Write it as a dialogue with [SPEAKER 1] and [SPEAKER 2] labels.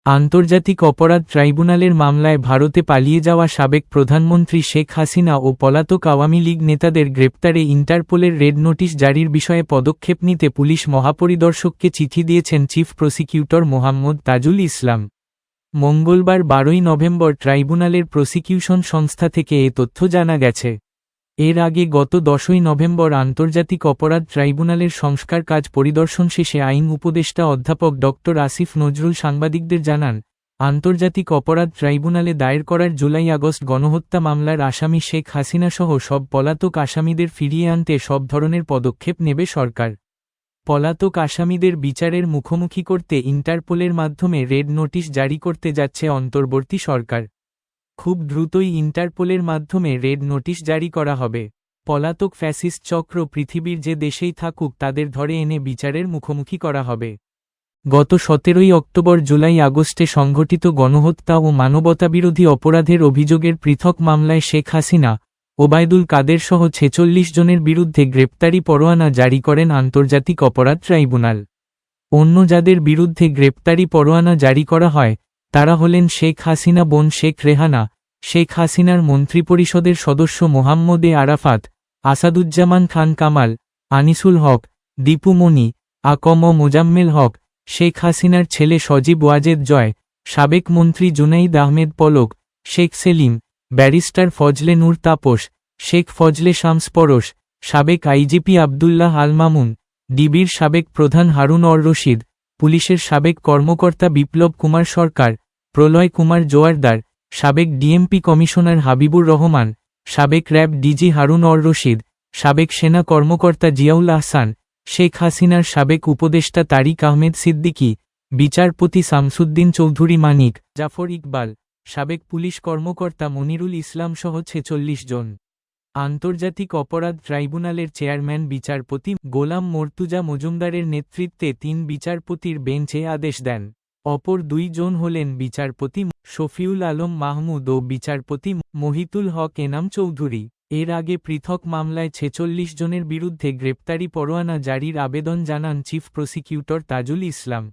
[SPEAKER 1] আন্তর্জাতিক অপরাধ ট্রাইব্যুনালের মামলায় ভারতে পালিয়ে যাওয়া সাবেক প্রধানমন্ত্রী শেখ হাসিনা ও পলাতক আওয়ামী লীগ নেতাদের গ্রেপ্তারে ইন্টারপোলের রেড নোটিশ জারির বিষয়ে পদক্ষেপ নিতে পুলিশ মহাপরিদর্শককে চিঠি দিয়েছেন চিফ প্রসিকিউটর মোহাম্মদ তাজুল ইসলাম। মঙ্গলবার 12 নভেম্বর ট্রাইব্যুনালের প্রসিকিউশন সংস্থা থেকে এ তথ্য জানা গেছে। এর আগে গত 10 নভেম্বর আন্তর্জাতিক অপরাধ ট্রাইব্যুনালের সংস্কার কাজ পরিদর্শন শেষে আইন উপদেষ্টা অধ্যাপক ড আসিফ নজরুল সাংবাদিকদের জানান, আন্তর্জাতিক অপরাধ ট্রাইব্যুনালে দায়ের করার জুলাই-আগস্ট গণহত্যা মামলার আসামি শেখ হাসিনাসহ সব পলাতক আসামিদের ফিরিয়ে আনতে সব ধরনের পদক্ষেপ নেবে সরকার। পলাতক আসামিদের বিচারের মুখোমুখি করতে ইন্টারপোলের মাধ্যমে রেড নোটিশ জারি করতে যাচ্ছে অন্তর্বর্তী সরকার। খুব দ্রুতই ইন্টারপোলের মাধ্যমে রেড নোটিশ জারি করা হবে। পলাতক ফ্যাসিস্ট চক্র পৃথিবীর যে দেশেই থাকুক তাদের ধরে এনে বিচারের মুখোমুখি করা হবে। গত 17 অক্টোবর জুলাই-আগস্টে সংঘটিত গণহত্যা ও মানবতাবিরোধী অপরাধের অভিযোগের পৃথক মামলায় শেখ হাসিনা, ওবায়দুল কাদের সহ 46 জনের বিরুদ্ধে গ্রেপ্তারি পরোয়ানা জারি করেন আন্তর্জাতিক অপরাধ ট্রাইব্যুনাল। অন্য যাদের বিরুদ্ধে গ্রেপ্তারি পরোয়ানা জারি করা হয় তারা হলেন শেখ হাসিনা বোন শেখ রেহানা, শেখ হাসিনার মন্ত্রিপরিষদের সদস্য মোহাম্মদ আরাফাত, আসাদুজ্জামান খান কামাল, আনিসুল হক, দীপু মনি, আকম মোজাম্মেল হক, শেখ হাসিনার ছেলে সজীব ওয়াজেদ জয়, সাবেক মন্ত্রী জুনাইদ আহমেদ পলক, শেখ সেলিম, ব্যারিস্টার ফজলে নূর তাপস, শেখ ফজলে শামস পরশ, সাবেক আইজিপি আবদুল্লাহ আল মামুন, ডিবির সাবেক প্রধান হারুন অর রশিদ, পুলিশের সাবেক কর্মকর্তা বিপ্লব কুমার সরকার, প্রলয় কুমার জোয়ারদার, সাবেক ডিএমপি কমিশনার হাবিবুর রহমান, সাবেক র্যাব ডিজি হারুন অর রশিদ, সাবেক সেনা কর্মকর্তা জিয়াউল আহসান, শেখ হাসিনার সাবেক উপদেষ্টা তারিক আহমেদ সিদ্দিকী, বিচারপতি শামসুদ্দিন চৌধুরী মানিক, জাফর ইকবাল, সাবেক পুলিশ কর্মকর্তা মনিরুল ইসলাম সহ 46 জন। আন্তর্জাতিক অপরাধ ট্রাইব্যুনালের চেয়ারম্যান বিচারপতি গোলাম মর্তুজা মজুমদারের নেতৃত্বে 3 বিচারপতির বেঞ্চ এ আদেশ দেন। অপর 2 জন হলেন বিচারপতি শফিউল আলম মাহমুদ ও বিচারপতি মহিতুল হক এনাম চৌধুরী। এর আগে পৃথক মামলায় 46 জনের বিরুদ্ধে গ্রেপ্তারি পরোয়ানা জারির আবেদন জানান চিফ প্রসিকিউটর তাজুল ইসলাম।